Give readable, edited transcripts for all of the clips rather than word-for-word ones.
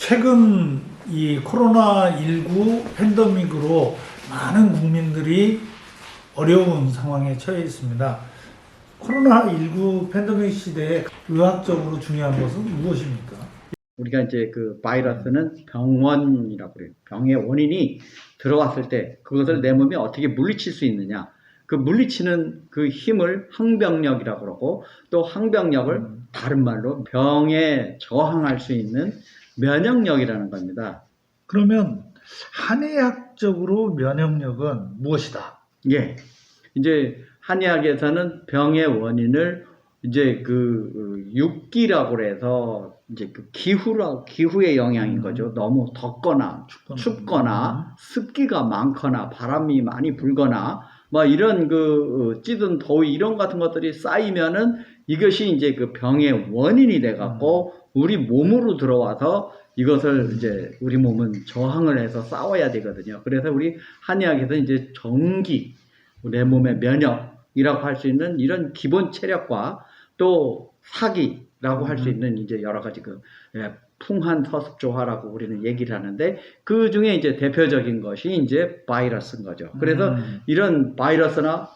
최근 이 코로나19 팬데믹으로 많은 국민들이 어려운 상황에 처해 있습니다. 코로나19 팬데믹 시대에 의학적으로 중요한 것은 무엇입니까? 우리가 이제 그 바이러스는 병원이라고 그래요. 병의 원인이 들어왔을 때 그것을 내 몸에 어떻게 물리칠 수 있느냐. 그 물리치는 그 힘을 항병력이라고 그러고, 또 항병력을 다른 말로 병에 저항할 수 있는 면역력이라는 겁니다. 그러면 한의학적으로 면역력은 무엇이다? 예. 이제 한의학에서는 병의 원인을 이제 그 육기라고 해서 이제 그 기후의 영향인 거죠. 너무 덥거나 춥거나 습기가 많거나 바람이 많이 불거나 뭐 이런 그 찌든 더위 이런 같은 것들이 쌓이면은 이것이 이제 그 병의 원인이 돼 갖고 우리 몸으로 들어와서 이것을 이제 우리 몸은 저항을 해서 싸워야 되거든요. 그래서 우리 한의학에서 이제 정기, 내 몸의 면역이라고 할 수 있는 이런 기본 체력과 또 사기라고 할 수 있는 이제 여러 가지 그 풍한서습조화라고 우리는 얘기를 하는데, 그 중에 이제 대표적인 것이 이제 바이러스인 거죠. 그래서 이런 바이러스나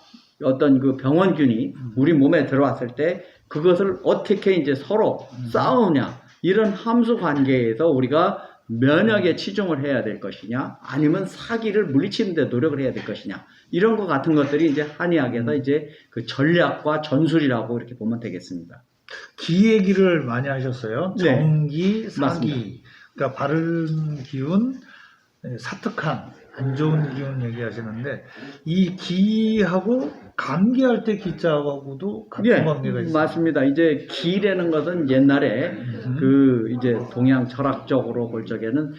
어떤 그 병원균이 우리 몸에 들어왔을 때 그것을 어떻게 이제 서로 싸우냐, 이런 함수 관계에서 우리가 면역에 치중을 해야 될 것이냐, 아니면 사기를 물리치는 데 노력을 해야 될 것이냐, 이런 것 같은 것들이 이제 한의학에서 이제 그 전략과 전술이라고 이렇게 보면 되겠습니다. 기 얘기를 많이 하셨어요. 네. 정기, 사기. 맞습니다. 그러니까 바른 기운, 사특한, 안 좋은 기운 얘기하시는데, 이 기하고 감기할 때 기자하고도 같은 관계가 있어요. 맞습니다. 이제 기라는 것은 옛날에 그 이제 동양 철학적으로 볼 적에는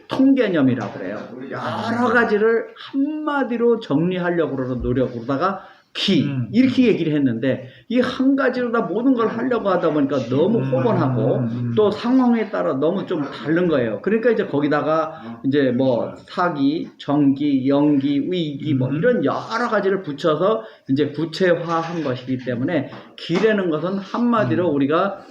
통개념이라고 그래요. 여러 가지를 한마디로 정리하려고 노력하다가 기 이렇게 얘기를 했는데, 이 한 가지로 다 모든 걸 하려고 하다 보니까 너무 호번하고 또 상황에 따라 너무 좀 다른 거예요. 그러니까 이제 거기다가 이제 뭐 사기, 정기, 영기, 위기 뭐 이런 여러 가지를 붙여서 이제 구체화한 것이기 때문에, 기라는 것은 한마디로 우리가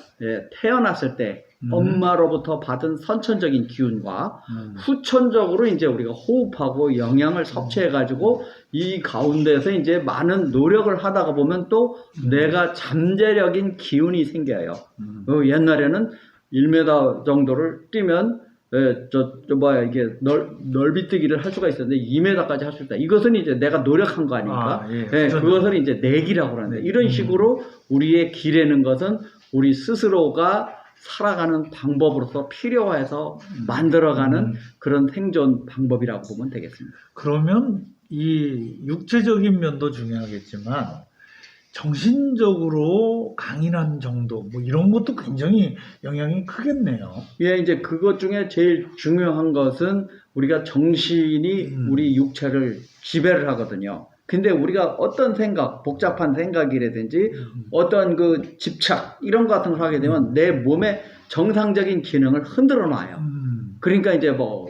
태어났을 때 엄마로부터 받은 선천적인 기운과 후천적으로 이제 우리가 호흡하고 영양을 섭취해가지고 이 가운데서 이제 많은 노력을 하다가 보면 또 내가 잠재력인 기운이 생겨요. 옛날에는 1m 정도를 뛰면 이게 넓이뛰기를 할 수가 있었는데 2m까지 할 수 있다. 이것은 이제 내가 노력한 거 아닙니까? 그것을 이제 내기라고 하는데, 이런 식으로 우리의 기라는 것은 우리 스스로가 살아가는 방법으로서 필요해서 만들어가는 그런 생존 방법이라고 보면 되겠습니다. 그러면 이 육체적인 면도 중요하겠지만 정신적으로 강인한 정도 뭐 이런 것도 굉장히 영향이 크겠네요. 예, 이제 그것 중에 제일 중요한 것은 우리가 정신이 우리 육체를 지배를 하거든요. 근데 우리가 어떤 생각, 복잡한 생각이라든지 어떤 그 집착 이런 것 같은 걸 하게 되면 내 몸의 정상적인 기능을 흔들어 놔요. 그러니까 이제 뭐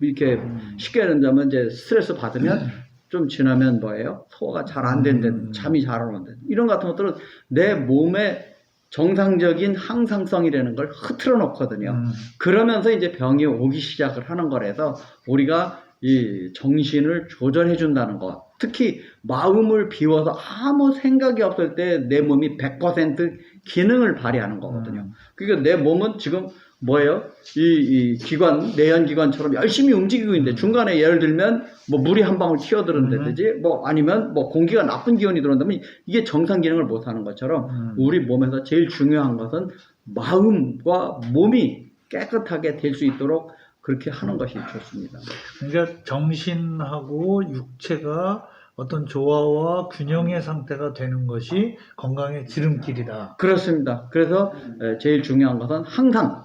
이렇게 쉽게 얘기하자면 이제 스트레스 받으면 좀 지나면 뭐예요? 소화가 잘 안 된다든, 잠이 잘 안 온다든, 이런 같은 것들은 내 몸의 정상적인 항상성이라는 걸 흐트러 놓거든요. 그러면서 이제 병이 오기 시작을 하는 거라서 우리가 이 정신을 조절해 준다는 것, 특히 마음을 비워서 아무 생각이 없을 때 내 몸이 100% 기능을 발휘하는 거거든요. 그러니까 내 몸은 지금 뭐예요? 이 기관, 내연기관처럼 열심히 움직이고 있는데 중간에 예를 들면 뭐 물이 한 방울 튀어들어온다든지 뭐 아니면 뭐 공기가 나쁜 기운이 들어온다면 이게 정상 기능을 못 하는 것처럼 우리 몸에서 제일 중요한 것은 마음과 몸이 깨끗하게 될 수 있도록 그렇게 하는 것이 좋습니다. 그러니까 정신하고 육체가 어떤 조화와 균형의 상태가 되는 것이 건강의 지름길이다. 그렇습니다. 그래서 제일 중요한 것은 항상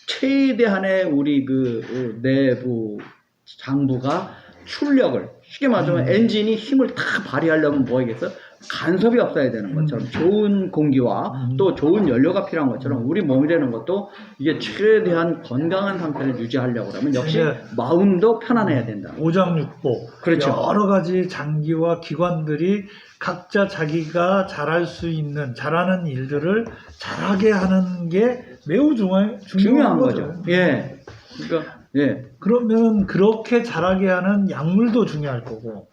최대한의 우리 그 내부 장부가 출력을, 쉽게 말하면 엔진이 힘을 다 발휘하려면 뭐이겠어? 간섭이 없어야 되는 것처럼 좋은 공기와 또 좋은 연료가 필요한 것처럼 우리 몸이라는 것도 이게 최대한 건강한 상태를 유지하려고 하면 역시 마음도 편안해야 된다. 오장육부, 그렇죠. 여러 가지 장기와 기관들이 각자 자기가 잘할 수 있는, 잘하는 일들을 잘하게 하는 게 매우 중요한 거죠. 예. 그러니까 예. 그러면 그렇게 자라게 하는 약물도 중요할 거고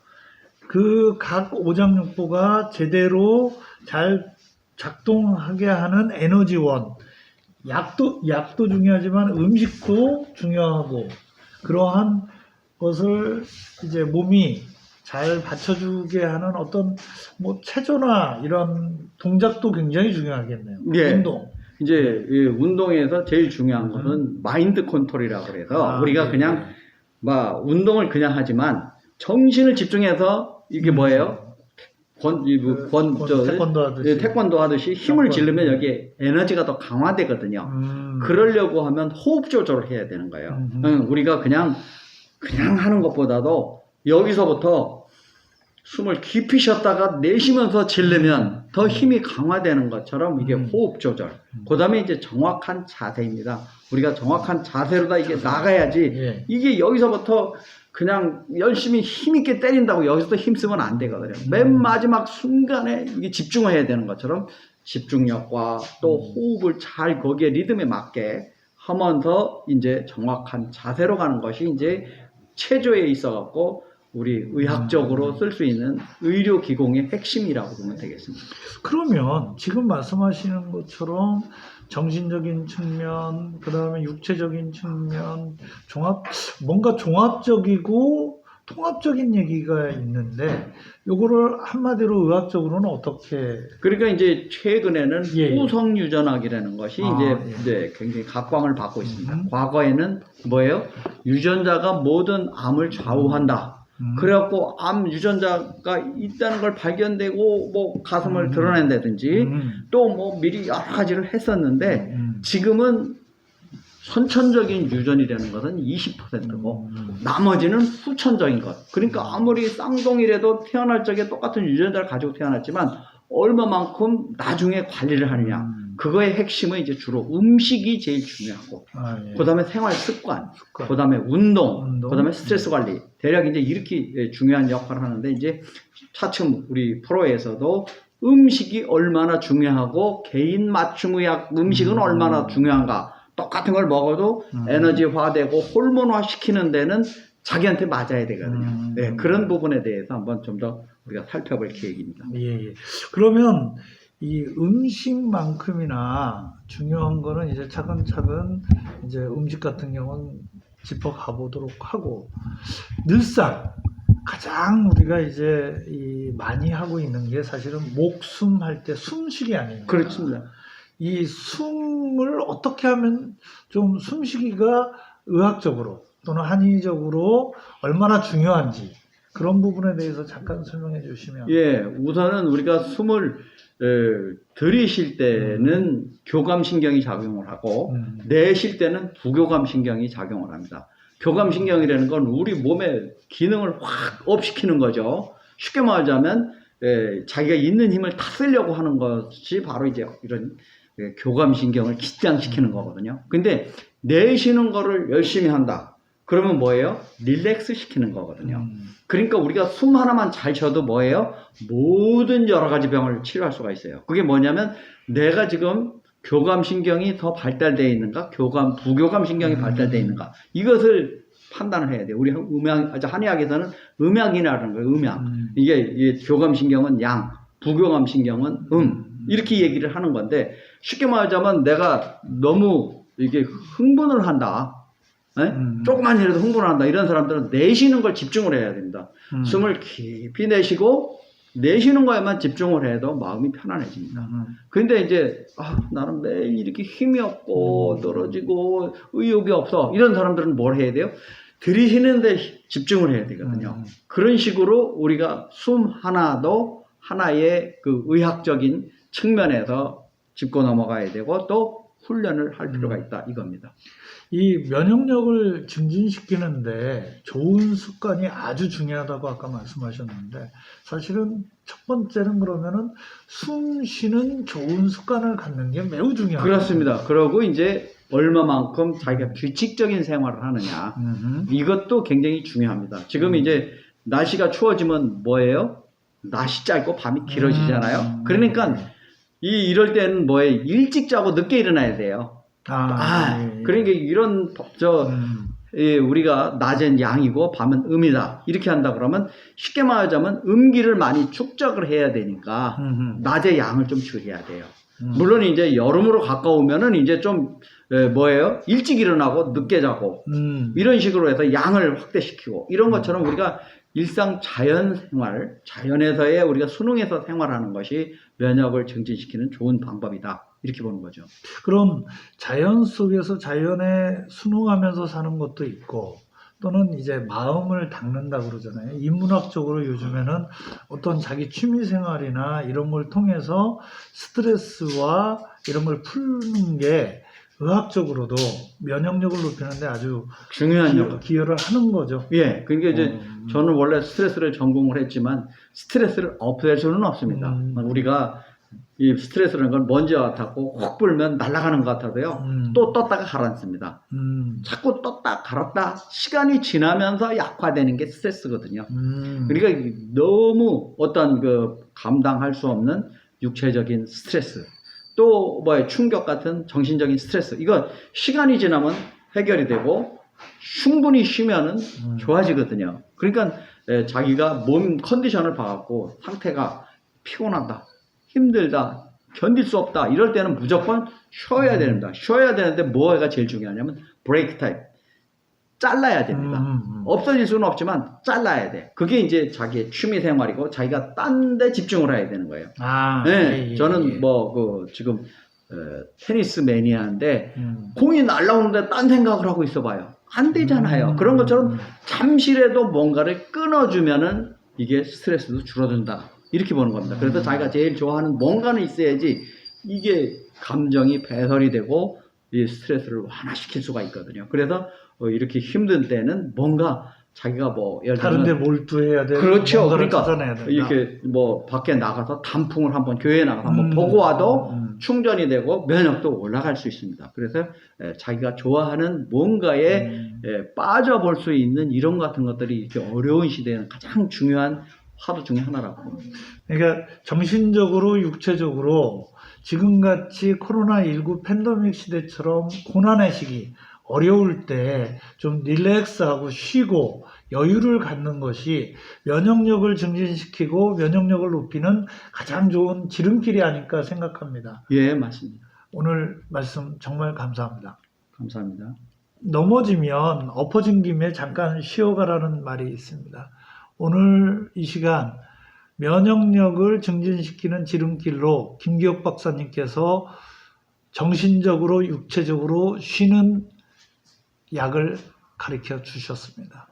그 각 오장육부가 제대로 잘 작동하게 하는 에너지원 약도 중요하지만 음식도 중요하고 그러한 것을 이제 몸이 잘 받쳐주게 하는 어떤 뭐 체조나 이런 동작도 굉장히 중요하겠네요. 예. 운동. 이제 이 운동에서 제일 중요한 거는 마인드 컨트롤이라고 그래서 우리가 그냥 막 운동을 그냥 하지만 정신을 집중해서 이게 뭐예요? 태권도 하듯이. 태권도 하듯이 힘을 지르면 여기 에너지가 더 강화되거든요. 그러려고 하면 호흡 조절을 해야 되는 거예요. 우리가 그냥 하는 것보다도 여기서부터 숨을 깊이 쉬었다가 내쉬면서 지르면 더 힘이 강화되는 것처럼 이게 호흡 조절. 그 다음에 이제 정확한 자세입니다. 우리가 정확한 자세로다 이게 나가야지 예. 이게 여기서부터 그냥 열심히 힘있게 때린다고 여기서도 힘쓰면 안 되거든요. 맨 마지막 순간에 이게 집중을 해야 되는 것처럼 집중력과 또 호흡을 잘 거기에 리듬에 맞게 하면서 이제 정확한 자세로 가는 것이 이제 체조에 있어 갖고 우리 의학적으로 쓸 수 있는 의료기공의 핵심이라고 보면 되겠습니다. 그러면 지금 말씀하시는 것처럼 정신적인 측면, 그 다음에 육체적인 측면, 뭔가 종합적이고 통합적인 얘기가 있는데, 요거를 한마디로 의학적으로는 어떻게? 그러니까 이제 최근에는 예. 후성유전학이라는 것이 이제 굉장히 각광을 받고 있습니다. 과거에는 뭐예요? 유전자가 모든 암을 좌우한다. 그래갖고 암 유전자가 있다는 걸 발견되고 뭐 가슴을 드러낸다든지 또 뭐 미리 여러 가지를 했었는데 지금은 선천적인 유전이라는 것은 20%고 나머지는 후천적인 것. 그러니까 아무리 쌍둥이라도 태어날 적에 똑같은 유전자를 가지고 태어났지만 얼마만큼 나중에 관리를 하느냐. 그거의 핵심은 이제 주로 음식이 제일 중요하고 예. 그 다음에 생활 습관, 그 다음에 운동, 그 다음에 스트레스 관리. 대략 이제 이렇게 중요한 역할을 하는데 이제 차츰 우리 프로에서도 음식이 얼마나 중요하고 개인 맞춤 의학 음식은 얼마나 중요한가. 똑같은 걸 먹어도 에너지화되고 호르몬화 시키는 데는 자기한테 맞아야 되거든요. 네, 그런 부분에 대해서 한번 좀 더 우리가 살펴볼 계획입니다. 예. 그러면 이 음식만큼이나 중요한 거는 이제 차근차근 이제 음식 같은 경우는 짚어가 보도록 하고 늘상 가장 우리가 이제 많이 하고 있는 게 사실은 목숨 할 때 숨쉬기 아닙니까? 그렇습니다. 이 숨을 어떻게 하면 좀 숨쉬기가 의학적으로 또는 한의적으로 얼마나 중요한지 그런 부분에 대해서 잠깐 설명해 주시면. 예, 우선은 우리가 숨을 들이쉴 때는 교감신경이 작용을 하고 내쉴 때는 부교감신경이 작용을 합니다. 교감신경이라는 건 우리 몸의 기능을 확 업시키는 거죠. 쉽게 말하자면 자기가 있는 힘을 다 쓰려고 하는 것이 바로 이제 이런 교감신경을 긴장시키는 거거든요. 근데 내쉬는 거를 열심히 한다. 그러면 뭐예요? 릴렉스 시키는 거거든요. 그러니까 우리가 숨 하나만 잘 쉬어도 뭐예요? 모든 여러 가지 병을 치료할 수가 있어요. 그게 뭐냐면 내가 지금 교감신경이 더 발달되어 있는가? 부교감신경이 발달되어 있는가? 이것을 판단을 해야 돼요. 우리 한의학에서는 음양이라는 거예요. 음양. 이게 교감신경은 양, 부교감신경은 이렇게 얘기를 하는 건데 쉽게 말하자면 내가 너무 이게 흥분을 한다. 조그만이라도 흥분을 한다. 이런 사람들은 내쉬는 걸 집중을 해야 됩니다. 숨을 깊이 내쉬고 내쉬는 거에만 집중을 해도 마음이 편안해집니다. 근데 이제 나는 매일 이렇게 힘이 없고 떨어지고 의욕이 없어. 이런 사람들은 뭘 해야 돼요? 들이쉬는 데 집중을 해야 되거든요. 그런 식으로 우리가 숨 하나도 하나의 그 의학적인 측면에서 짚고 넘어가야 되고 또 훈련을 할 필요가 있다 이겁니다. 이 면역력을 증진시키는데 좋은 습관이 아주 중요하다고 아까 말씀하셨는데 사실은 첫 번째는 그러면은 숨 쉬는 좋은 습관을 갖는 게 매우 중요합니다. 그렇습니다. 그러고 이제 얼마만큼 자기가 규칙적인 생활을 하느냐 이것도 굉장히 중요합니다. 지금 이제 날씨가 추워지면 뭐예요? 낮이 짧고 밤이 길어지잖아요. 그러니까 이럴 때는 뭐예요? 일찍 자고 늦게 일어나야 돼요. 그러니까 이런 우리가 낮엔 양이고 밤은 음이다 이렇게 한다 그러면 쉽게 말하자면 음기를 많이 축적을 해야 되니까 낮에 양을 좀 줄여야 돼요. 물론 이제 여름으로 가까우면은 이제 좀 일찍 일어나고 늦게 자고 이런 식으로 해서 양을 확대시키고 이런 것처럼 우리가 일상 자연생활, 자연에서의 우리가 수능에서 생활하는 것이 면역을 증진시키는 좋은 방법이다 이렇게 보는 거죠. 그럼 자연 속에서 자연에 순응하면서 사는 것도 있고 또는 이제 마음을 닦는다 그러잖아요. 인문학적으로 요즘에는 어떤 자기 취미 생활이나 이런 걸 통해서 스트레스와 이런 걸 푸는 게 의학적으로도 면역력을 높이는데 아주 중요한 기여를 하는 거죠. 예, 그러니까 이제 저는 원래 스트레스를 전공을 했지만 스트레스를 없앨 수는 없습니다. 우리가 이 스트레스라는 건 먼지 같았고 확 불면 날아가는 것 같아도요. 또 떴다가 가라앉습니다. 자꾸 떴다 갈았다 시간이 지나면서 약화되는 게 스트레스거든요. 그러니까 너무 어떤 감당할 수 없는 육체적인 스트레스 또 충격 같은 정신적인 스트레스 이거 시간이 지나면 해결이 되고 충분히 쉬면은 좋아지거든요. 그러니까 자기가 몸 컨디션을 봐갖고 상태가 피곤하다 힘들다, 견딜 수 없다 이럴 때는 무조건 쉬어야 됩니다. 쉬어야 되는데 뭐가 제일 중요하냐면 브레이크 타임. 잘라야 됩니다. 없어질 수는 없지만 잘라야 돼. 그게 이제 자기의 취미 생활이고 자기가 딴 데 집중을 해야 되는 거예요. 네, 저는 지금 테니스 매니아인데 공이 날라오는데 딴 생각을 하고 있어 봐요. 안 되잖아요. 그런 것처럼 잠시라도 뭔가를 끊어주면은 이게 스트레스도 줄어든다. 이렇게 보는 겁니다. 그래서 자기가 제일 좋아하는 뭔가는 있어야지 이게 감정이 배설이 되고 이 스트레스를 완화시킬 수가 있거든요. 그래서 이렇게 힘든 때는 뭔가 자기가 예를 들면 다른데 몰두해야 돼. 그렇죠. 그러니까 된다. 이렇게 밖에 나가서 단풍을 한번 교회에 나가서 한번 보고 와도 충전이 되고 면역도 올라갈 수 있습니다. 그래서 자기가 좋아하는 뭔가에 빠져볼 수 있는 이런 같은 것들이 이렇게 어려운 시대에는 가장 중요한 화두 중에 하나라고 봅니다. 그러니까 정신적으로 육체적으로 지금같이 코로나19 팬데믹 시대처럼 고난의 시기 어려울 때 좀 릴렉스하고 쉬고 여유를 갖는 것이 면역력을 증진시키고 면역력을 높이는 가장 좋은 지름길이 아닐까 생각합니다. 예, 맞습니다. 오늘 말씀 정말 감사합니다. 감사합니다. 넘어지면 엎어진 김에 잠깐 쉬어가라는 말이 있습니다. 오늘 이 시간 면역력을 증진시키는 지름길로 김기옥 박사님께서 정신적으로 육체적으로 쉬는 약을 가르쳐 주셨습니다.